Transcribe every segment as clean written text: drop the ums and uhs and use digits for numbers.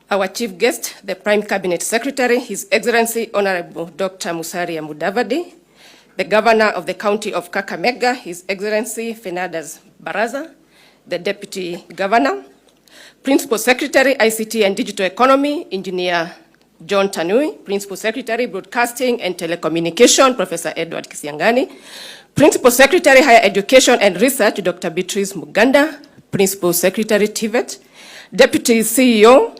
our chief guest, the Prime Cabinet Secretary, His Excellency Honorable Dr. Musalia Mudavadi, the Governor of the County of Kakamega, His Excellency Fernandez Baraza, the Deputy Governor, Principal Secretary, ICT and Digital Economy, Engineer John Tanui, Principal Secretary, Broadcasting and Telecommunication, Professor Edward Kisiangani, Principal Secretary, Higher Education and Research, Dr. Beatrice Muganda, Principal Secretary, TVET, Deputy CEO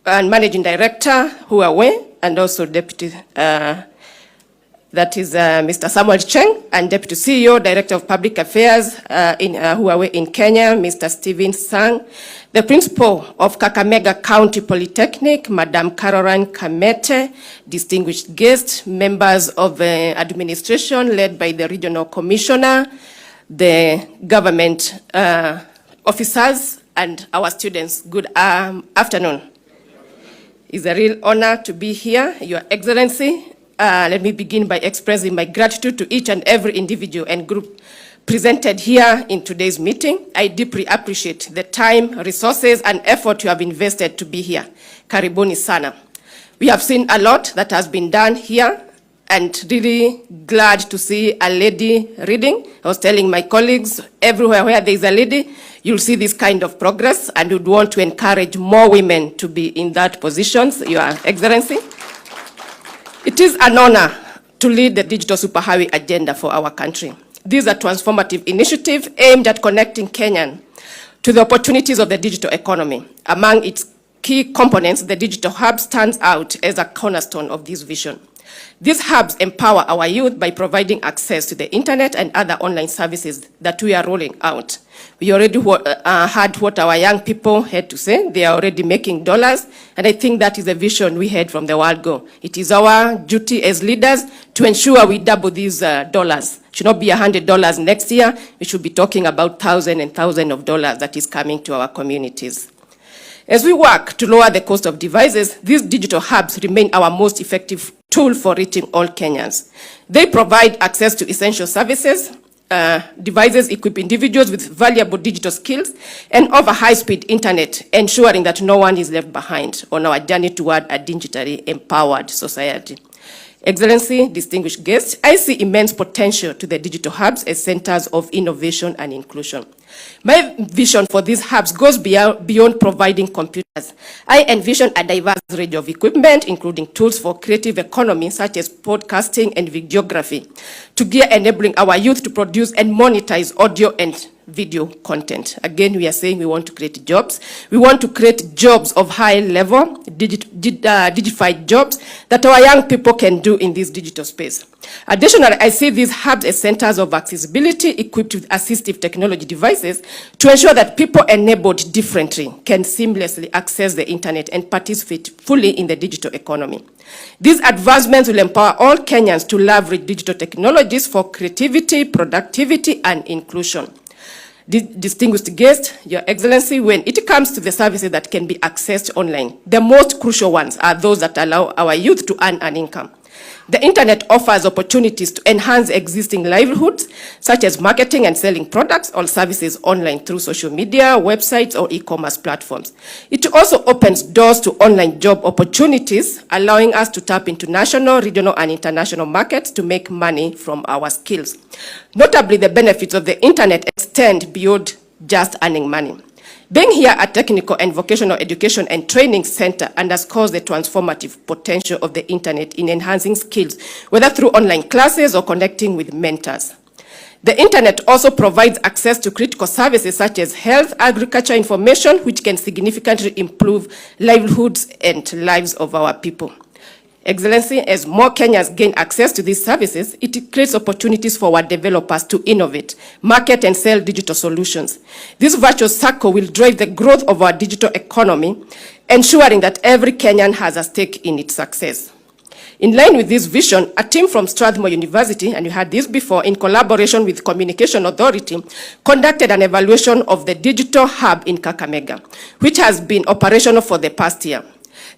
and Managing Director, Huawei, and also Deputy, that is Mr. Samuel Cheng, and Deputy CEO, Director of Public Affairs in Huawei in Kenya, Mr. Stephen Sang, the Principal of Kakamega County Polytechnic, Madam Caroline Kamete, distinguished guests, members of administration led by the Regional Commissioner, the government officers, and our students. Good afternoon. It's a real honor to be here, Your Excellency. Let me begin by expressing my gratitude to each and every individual and group presented here in today's meeting. I deeply appreciate the time, resources, and effort you have invested to be here. Karibuni sana. We have seen a lot that has been done here, and really glad to see a lady reading. I was telling my colleagues, everywhere where there is a lady, you'll see this kind of progress, and would want to encourage more women to be in that positions, Your Excellency. It is an honor to lead the digital superhighway agenda for our country. This is a transformative initiative aimed at connecting Kenyan to the opportunities of the digital economy. Among its key components, the Digital Hub stands out as a cornerstone of this vision. These hubs empower our youth by providing access to the internet and other online services that we are rolling out. We already heard what our young people had to say. They are already making dollars, and I think that is a vision we had from the word go. It is our duty as leaders to ensure we double these dollars. It should not be $100 next year. We should be talking about thousands and thousands of dollars that is coming to our communities. As we work to lower the cost of devices, these digital hubs remain our most effective tool for reaching all Kenyans. They provide access to essential services. Devices equip individuals with valuable digital skills and offer high-speed internet, ensuring that no one is left behind on our journey toward a digitally empowered society. Excellency, distinguished guests, I see immense potential to the digital hubs as centers of innovation and inclusion. My vision for these hubs goes beyond providing computers. I envision a diverse range of equipment, including tools for creative economy, such as podcasting and videography, to gear enabling our youth to produce and monetize audio and video content. Again, we are saying we want to create jobs. We want to create jobs of high level, dignified jobs that our young people can do in this digital space. Additionally, I see these hubs as centers of accessibility equipped with assistive technology devices to ensure that people enabled differently can seamlessly access the internet and participate fully in the digital economy. These advancements will empower all Kenyans to leverage digital technologies for creativity, productivity, and inclusion. Distinguished guests, Your Excellency, when it comes to the services that can be accessed online, the most crucial ones are those that allow our youth to earn an income. The internet offers opportunities to enhance existing livelihoods, such as marketing and selling products or services online through social media, websites, or e-commerce platforms. It also opens doors to online job opportunities, allowing us to tap into national, regional, and international markets to make money from our skills. Notably, the benefits of the internet extend beyond just earning money. Being here at Technical and Vocational Education and Training Center underscores the transformative potential of the internet in enhancing skills, whether through online classes or connecting with mentors. The internet also provides access to critical services such as health, agriculture information, which can significantly improve livelihoods and lives of our people. Excellency, as more Kenyans gain access to these services, it creates opportunities for our developers to innovate, market, and sell digital solutions. This virtuous circle will drive the growth of our digital economy, ensuring that every Kenyan has a stake in its success. In line with this vision, a team from Strathmore University, and you had this before, in collaboration with Communication Authority, conducted an evaluation of the Digital Hub in Kakamega, which has been operational for the past year.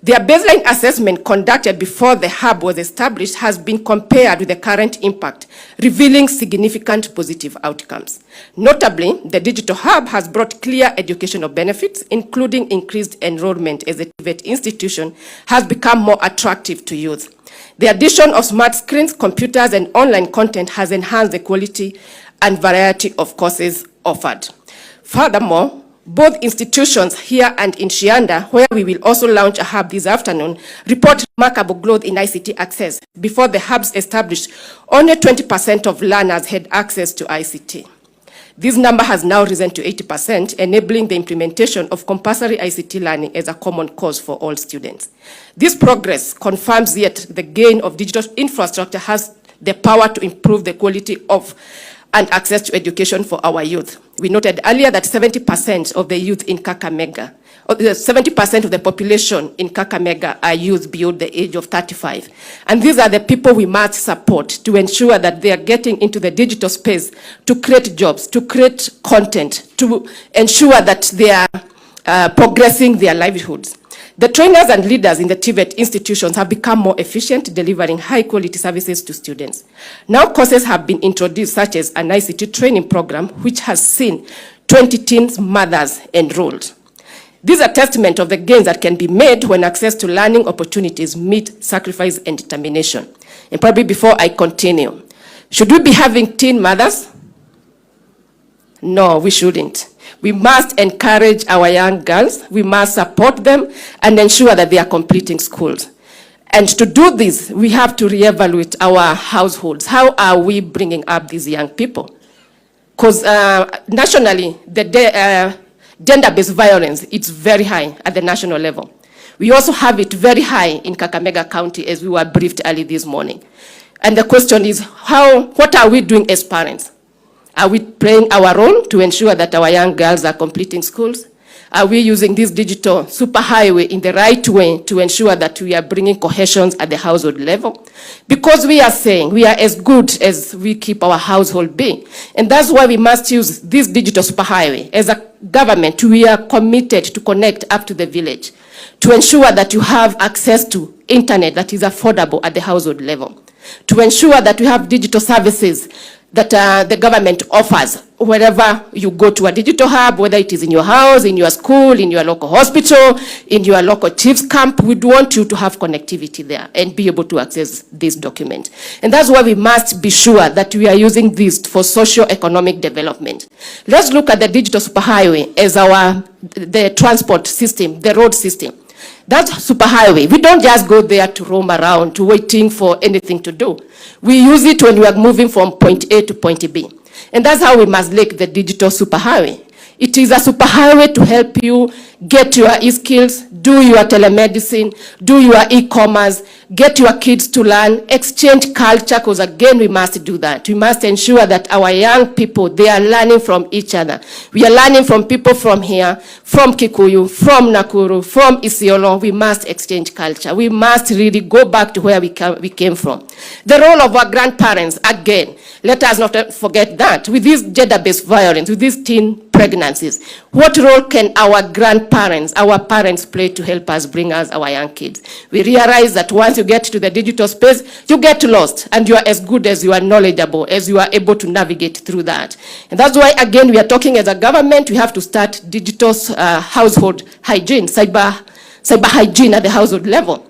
Their baseline assessment conducted before the hub was established has been compared with the current impact, revealing significant positive outcomes. Notably, the Digital Hub has brought clear educational benefits, including increased enrollment as the TVET institution has become more attractive to youth. The addition of smart screens, computers, and online content has enhanced the quality and variety of courses offered. Furthermore, both institutions here and in Shianda, where we will also launch a hub this afternoon, report remarkable growth in ICT access. Before the hubs established, only 20% of learners had access to ICT. This number has now risen to 80%, enabling the implementation of compulsory ICT learning as a common course for all students. This progress confirms yet the gain of digital infrastructure has the power to improve the quality of and access to education for our youth. We noted earlier that 70% of the youth in Kakamega, 70% of the population in Kakamega are youth beyond the age of 35. And these are the people we must support to ensure that they are getting into the digital space to create jobs, to create content, to ensure that they are progressing their livelihoods. The trainers and leaders in the TVET institutions have become more efficient, delivering high-quality services to students. Now courses have been introduced, such as an ICT training program, which has seen 20 teens mothers enrolled. These are testament of the gains that can be made when access to learning opportunities meet sacrifice and determination. And probably before I continue, should we be having teen mothers? No, we shouldn't. We must encourage our young girls, we must support them and ensure that they are completing schools. And to do this, we have to reevaluate our households. How are we bringing up these young people? Because nationally, the gender-based violence, it's very high at the national level. We also have it very high in Kakamega County, as we were briefed early this morning. And the question is, what are we doing as parents? Are we playing our role to ensure that our young girls are completing schools? Are we using this digital superhighway in the right way to ensure that we are bringing cohesion at the household level? Because we are saying we are as good as we keep our household being. And that's why we must use this digital superhighway. As a government, we are committed to connect up to the village, to ensure that you have access to internet that is affordable at the household level, to ensure that we have digital services that the government offers wherever you go to a digital hub, whether it is in your house, in your school, in your local hospital, in your local chief's camp. We want you to have connectivity there and be able to access this document. And that's why we must be sure that we are using this for socio-economic development. Let's look at the digital superhighway as the transport system, the road system. That superhighway, we don't just go there to roam around, waiting for anything to do. We use it when we are moving from point A to point B. And that's how we must make the digital superhighway. It is a superhighway to help you get your e-skills, do your telemedicine, do your e-commerce, get your kids to learn, exchange culture, because again, we must do that. We must ensure that our young people, they are learning from each other. We are learning from people from here, from Kikuyu, from Nakuru, from Isiolo. We must exchange culture. We must really go back to where we came from. The role of our grandparents, again, let us not forget that. With this gender-based violence, with these teen pregnancies, what role can our grandparents, our parents play to help us bring us our young kids? We realize that once you get to the digital space, you get lost, and you are as good as you are knowledgeable, as you are able to navigate through that. And that's why, again, we are talking as a government, we have to start digital household hygiene, cyber hygiene at the household level.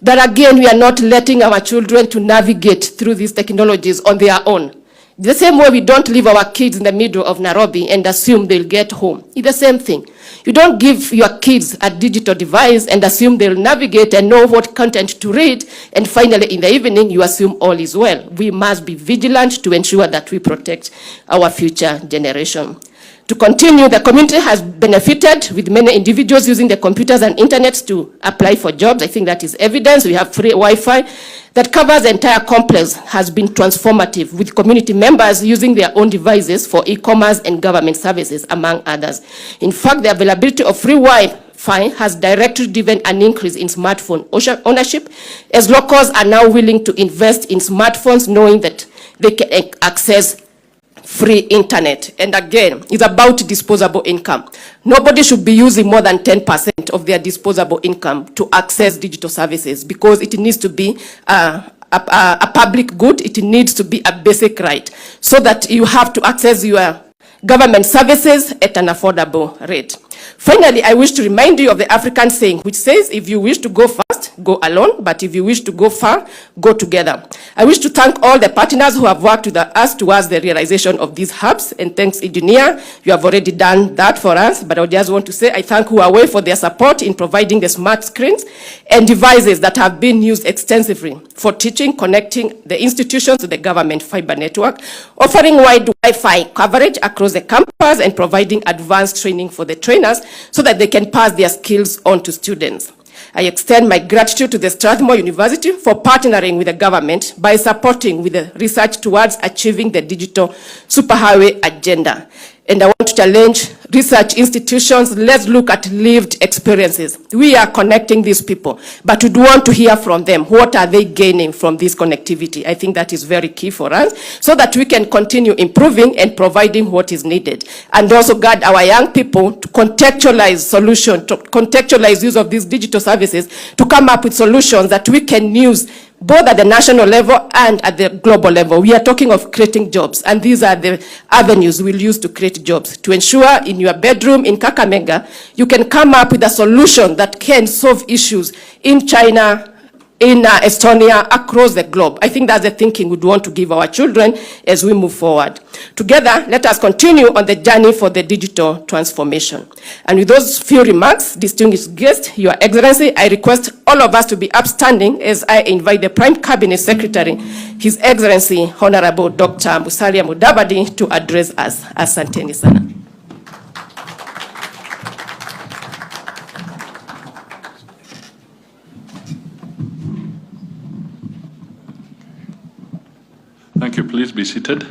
That again, we are not letting our children to navigate through these technologies on their own. The same way we don't leave our kids in the middle of Nairobi and assume they'll get home. It's the same thing. You don't give your kids a digital device and assume they'll navigate and know what content to read, and finally in the evening you assume all is well. We must be vigilant to ensure that we protect our future generation. To continue, the community has benefited with many individuals using the computers and internet to apply for jobs. I think that is evidence. We have free Wi-Fi that covers the entire complex, has been transformative, with community members using their own devices for e-commerce and government services, among others. In fact, the availability of free Wi-Fi has directly driven an increase in smartphone ownership, as locals are now willing to invest in smartphones, knowing that they can access free internet. And again, it's about disposable income. Nobody should be using more than 10% of their disposable income to access digital services, because it needs to be a public good. It needs to be a basic right, so that you have to access your government services at an affordable rate. Finally, I wish to remind you of the African saying, which says, if you wish to go fast, go alone, but if you wish to go far, go together. I wish to thank all the partners who have worked with us towards the realization of these hubs, and thanks, engineer, you have already done that for us, but I just want to say I thank Huawei for their support in providing the smart screens and devices that have been used extensively for teaching, connecting the institutions to the government fiber network, offering wide Wi-Fi coverage across the campus, and providing advanced training for the trainers so that they can pass their skills on to students. I extend my gratitude to the Strathmore University for partnering with the government by supporting with the research towards achieving the digital superhighway agenda. And I want to challenge research institutions, let's look at lived experiences. We are connecting these people, but we do want to hear from them. What are they gaining from this connectivity? I think that is very key for us, so that we can continue improving and providing what is needed. And also guide our young people to contextualize solutions, to contextualize use of these digital services, to come up with solutions that we can use both at the national level and at the global level. We are talking of creating jobs, and these are the avenues we'll use to create jobs, to ensure in your bedroom in Kakamega, you can come up with a solution that can solve issues in China, in Estonia, across the globe. I think that's the thinking we'd want to give our children as we move forward. Together, let us continue on the journey for the digital transformation. And with those few remarks, distinguished guests, Your Excellency, I request all of us to be upstanding as I invite the Prime Cabinet Secretary, His Excellency Honorable Dr. Musalia Mudavadi, to address us. Asanteni sana. Thank you. Please be seated.